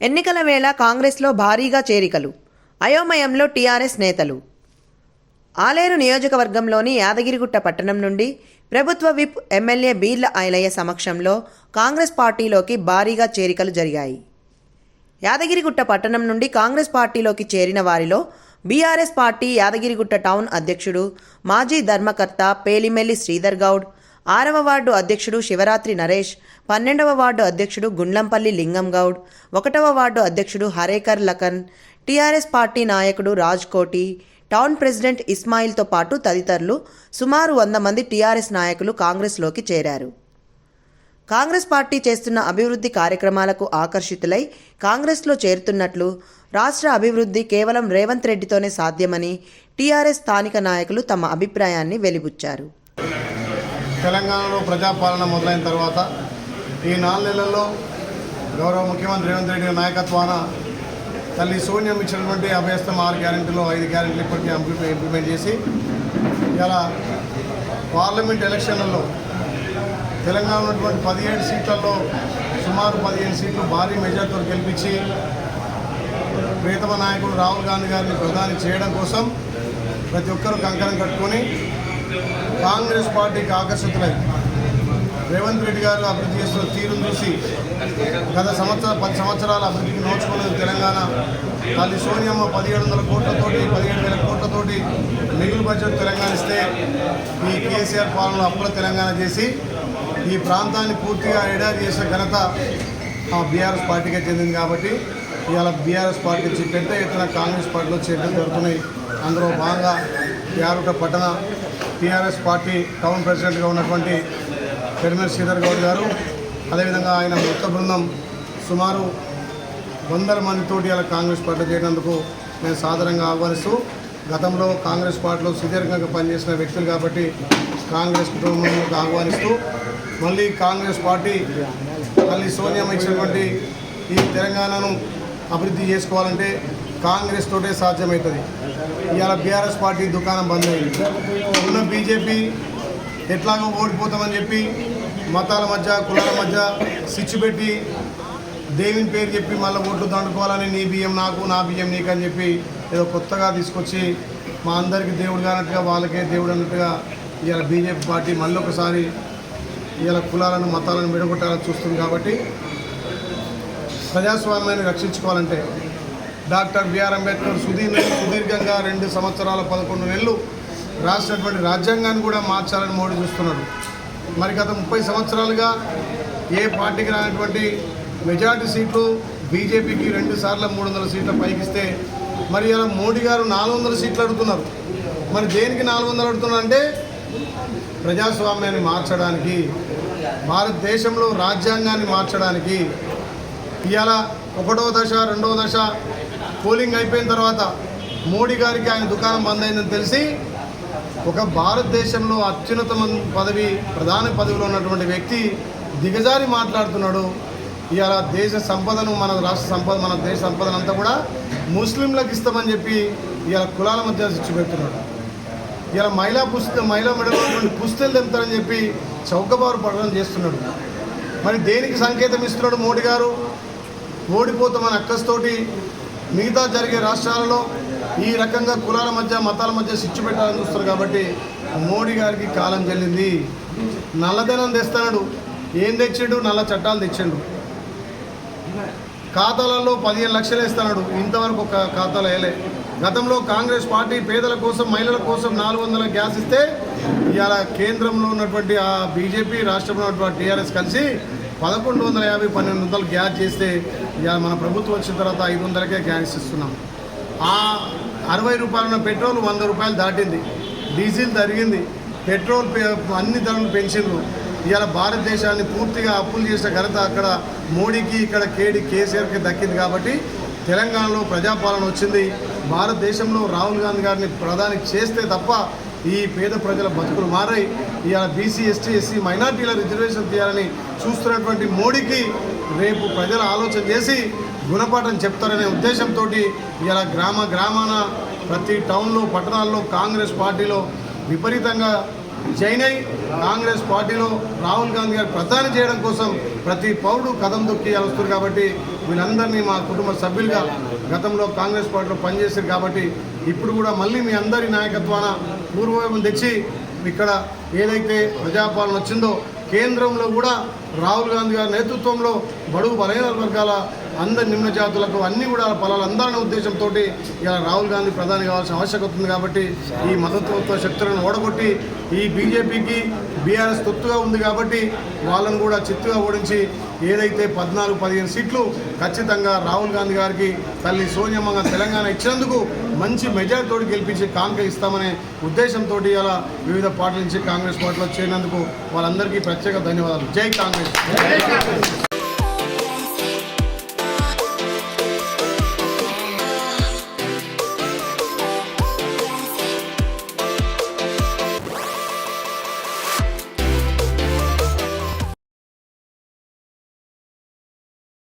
ఎన్నికల వేళ కాంగ్రెస్లో భారీగా చేరికలు, అయోమయంలో టీఆర్ఎస్ నేతలు. ఆలేరు నియోజకవర్గంలోని యాదగిరిగుట్ట పట్టణం నుండి ప్రభుత్వ విప్ ఎమ్మెల్యే బీర్ల ఐలయ్య సమక్షంలో కాంగ్రెస్ పార్టీలోకి భారీగా చేరికలు జరిగాయి. యాదగిరిగుట్ట పట్టణం నుండి కాంగ్రెస్ పార్టీలోకి చేరిన వారిలో బీఆర్ఎస్ పార్టీ యాదగిరిగుట్ట టౌన్ అధ్యక్షుడు, మాజీ ధర్మకర్త పేలిమెల్లి శ్రీధర్ గౌడ్, 6వ వార్డు అధ్యక్షుడు శివరాత్రి నరేష్, 12వ వార్డు అధ్యక్షుడు గుండ్లంపల్లి లింగం గౌడ్, 1వ వార్డు అధ్యక్షుడు హరేకర్ లఖన్, టీఆర్ఎస్ పార్టీ నాయకుడు రాజ్ కోటి, టౌన్ ప్రెసిడెంట్ ఇస్మాయిల్తో పాటు తదితరులు సుమారు 100 మంది టీఆర్ఎస్ నాయకులు కాంగ్రెస్లోకి చేరారు. కాంగ్రెస్ పార్టీ చేస్తున్న అభివృద్ధి కార్యక్రమాలకు ఆకర్షితులై కాంగ్రెస్లో చేరుతున్నట్లు, రాష్ట్ర అభివృద్ధి కేవలం రేవంత్ రెడ్డితోనే సాధ్యమని టీఆర్ఎస్ స్థానిక నాయకులు తమ అభిప్రాయాన్ని వెలిబుచ్చారు. తెలంగాణలో ప్రజాపాలన మొదలైన తర్వాత ఈ 4 నెలల్లో గౌరవ ముఖ్యమంత్రి రేవంత్ రెడ్డి నాయకత్వాన తల్లి సోనియా ఇచ్చినటువంటి అభయస్థం 6 గ్యారెంటీలో 5 గ్యారెంటీలు ఇప్పటికీ ఇంప్లిమెంట్ చేసి ఇలా పార్లమెంట్ ఎలక్షన్లలో తెలంగాణ ఉన్నటువంటి 17 సీట్లలో సుమారు 15 సీట్లు భారీ మెజార్టీతో గెలిపించి ప్రియతమ నాయకుడు రాహుల్ గాంధీ గారిని ప్రధాని చేయడం కోసం ప్రతి ఒక్కరూ కంకణం కట్టుకొని కాంగ్రెస్ పార్టీకి ఆకర్షితులై రేవంత్ రెడ్డి గారు అభివృద్ధి చేస్తున్న తీరును చూసి గత 10 సంవత్సరాల అభివృద్ధికి నోచుకున్నది తెలంగాణ. తల్లి సోనియమ్మ 1700 కోట్లతోటి 17,000 కోట్లతోటి మిగులు బడ్జెట్ తెలంగాణ ఇస్తే ఈ కేసీఆర్ పాలనలో అప్పుల తెలంగాణ చేసి ఈ ప్రాంతాన్ని పూర్తిగా ఎడారి చేసిన ఘనత బీఆర్ఎస్ పార్టీకే చెందింది. కాబట్టి ఇవాళ బీఆర్ఎస్ పార్టీ పెద్ద ఎత్తున కాంగ్రెస్ పార్టీలో చేరడం జరుగుతున్నాయి. అందులో భాగంగా యాదగిరిగుట్ట పట్టణ టీఆర్ఎస్ పార్టీ టౌన్ ప్రెసిడెంట్గా ఉన్నటువంటి పేలిమెల్లి శ్రీధర్ గౌడ్ గారు, అదేవిధంగా ఆయన మొత్త బృందం సుమారు 100 మందితోటి ఇలా కాంగ్రెస్ పార్టీ చేరినందుకు నేను సాధారణంగా ఆహ్వానిస్తూ, గతంలో కాంగ్రెస్ పార్టీలో సుదీర్ఘంగా పనిచేసిన వ్యక్తులు కాబట్టి కాంగ్రెస్ కుటుంబంలోకి ఆహ్వానిస్తూ, మళ్ళీ కాంగ్రెస్ పార్టీ మళ్ళీ సోనియమ్మ ఇచ్చినటువంటి ఈ తెలంగాణను అభివృద్ధి చేసుకోవాలంటే కాంగ్రెస్ తోటే సాధ్యమవుతుంది. ఇవాళ బీఆర్ఎస్ పార్టీ దుకాణం బంద్ అయింది. ఉన్న బీజేపీ ఎట్లాగో ఓడిపోతామని చెప్పి మతాల మధ్య కులాల మధ్య స్విచ్ పెట్టి దేవుని పేరు చెప్పి మళ్ళీ ఓట్లు దండుకోవాలని నీ బియ్యం నాకు నా బియ్యం నీకు అని చెప్పి ఏదో కొత్తగా తీసుకొచ్చి మా అందరికీ దేవుడు కానట్టుగా వాళ్ళకే దేవుడు అన్నట్టుగా ఇవాళ బీజేపీ పార్టీ మళ్ళీ ఒకసారి ఇవాళ కులాలను మతాలను విడగొట్టాలని చూస్తుంది. కాబట్టి ప్రజాస్వామ్యాన్ని రక్షించుకోవాలంటే డాక్టర్ బిఆర్ అంబేద్కర్ సుదీర్ఘంగా 2 సంవత్సరాల 11 నెలలు రాసినటువంటి రాజ్యాంగాన్ని కూడా మార్చాలని మోడీ చూస్తున్నాడు. మరి గత 30 సంవత్సరాలుగా ఏ పార్టీకి రానటువంటి మెజార్టీ సీట్లు బీజేపీకి 2 సార్లు 300 సీట్ల పైకిస్తే మరి ఇలా మోడీ గారు 400 సీట్లు అడుగుతున్నారు. మరి దేనికి 400 అడుగుతున్నారు అంటే ప్రజాస్వామ్యాన్ని మార్చడానికి, భారతదేశంలో రాజ్యాంగాన్ని మార్చడానికి. ఇవాళ 1వ దశ 2వ దశ పోలింగ్ అయిపోయిన తర్వాత మోడీ గారికి ఆయన దుకాణం బంద్ అయిందని తెలిసి ఒక భారతదేశంలో అత్యున్నత పదవి ప్రధాన పదవిలో ఉన్నటువంటి వ్యక్తి దిగజారి మాట్లాడుతున్నాడు. ఇవాళ దేశ సంపదను మన రాష్ట్ర సంపద మన దేశ సంపదను అంతా కూడా ముస్లింలకు ఇస్తామని చెప్పి ఇవాళ కులాల మధ్య చిచ్చు పెడుతున్నాడు. ఇలా మహిళా మెడలో ఉన్నటువంటి పుస్తలు తెంపుతారని చెప్పి చౌకబారు పడడం చేస్తున్నాడు. మరి దేనికి సంకేతం ఇస్తున్నాడు మోడీ గారు? ఓడిపోతామని అక్కస్తోటి మిగతా జరిగే రాష్ట్రాలలో ఈ రకంగా కులాల మధ్య మతాల మధ్య సిచ్చు పెట్టాలని చూస్తారు. కాబట్టి మోడీ గారికి కాలం చెల్లింది. నల్లధనం తెస్తాడు. ఏం తెచ్చిండు? నల్ల చట్టాలు తెచ్చిండు. ఖాతాలలో 15 లక్షలు వేస్తున్నాడు. ఇంతవరకు ఒక ఖాతాలో వేయలే. గతంలో కాంగ్రెస్ పార్టీ పేదల కోసం మహిళల కోసం 400 గ్యాస్ ఇస్తే ఇవాళ కేంద్రంలో ఉన్నటువంటి ఆ బీజేపీ, రాష్ట్రంలో ఉన్నటువంటి టీఆర్ఎస్ కలిసి 1150 1200 గ్యాస్ చేస్తే ఇవాళ మన ప్రభుత్వం వచ్చిన తర్వాత 500కే గ్యాస్ ఇస్తున్నాం. ఆ 60 రూపాయల పెట్రోల్ 100 రూపాయలు దాటింది. డీజిల్ తరిగింది. పెట్రోల్ అన్ని ధరలు పెంచిండ్రు. ఇవాళ భారతదేశాన్ని పూర్తిగా అప్పులు చేసిన ఘనత అక్కడ మోడీకి, ఇక్కడ కేసీఆర్కి దక్కింది. కాబట్టి తెలంగాణలో ప్రజాపాలన వచ్చింది. భారతదేశంలో రాహుల్ గాంధీ గారిని ప్రధాని చేస్తే తప్ప ఈ పేద ప్రజల బతుకులు మారాయి. ఇవాళ బీసీ, ఎస్టీ, ఎస్సీ మైనార్టీల రిజర్వేషన్ తీయాలని చూస్తున్నటువంటి మోడీకి రేపు ప్రజలు ఆలోచన చేసి గుణపాఠం చెప్తారనే ఉద్దేశంతో ఇవాళ గ్రామాన ప్రతి టౌన్లో పట్టణాల్లో కాంగ్రెస్ పార్టీలో విపరీతంగా జాయిన్ అయి కాంగ్రెస్ పార్టీలో రాహుల్ గాంధీ గారు ప్రధాని చేయడం కోసం ప్రతి పౌరుడు కదం దొక్కి వస్తున్నారు. కాబట్టి వీళ్ళందరినీ మా కుటుంబ సభ్యులుగా గతంలో కాంగ్రెస్ పార్టీలో పనిచేశారు కాబట్టి ఇప్పుడు కూడా మళ్ళీ మీ అందరి నాయకత్వాన పూర్వవైపు తెచ్చి ఇక్కడ ఏదైతే ప్రజాపాలన వచ్చిందో కేంద్రంలో కూడా రాహుల్ గాంధీ గారి నేతృత్వంలో బడుగు బలహీన వర్గాల అందరి నిమ్న జాతులకు అన్ని కూడా ఫలాలందరిన ఉద్దేశంతో ఇలా రాహుల్ గాంధీ ప్రధాని కావాల్సిన ఆవశ్యకత ఉంది కాబట్టి ఈ మతత్వ శక్తులను ఓడగొట్టి ఈ బీజేపీకి బీఆర్ఎస్ తొత్తుగా ఉంది కాబట్టి వాళ్ళను కూడా చిత్తుగా ఓడించి ఏదైతే 14-15 సీట్లు ఖచ్చితంగా రాహుల్ గాంధీ గారికి తల్లి సోనియమ్మ తెలంగాణ ఇచ్చినందుకు మంచి మెజార్టీతో గెలిపించి కాంగ్రెస్ ఇస్తామనే ఉద్దేశంతో ఇలా వివిధ పార్టీల నుంచి కాంగ్రెస్ పార్టీలో చేరినందుకు వాళ్ళందరికీ ప్రత్యేక ధన్యవాదాలు. జై కాంగ్రెస్.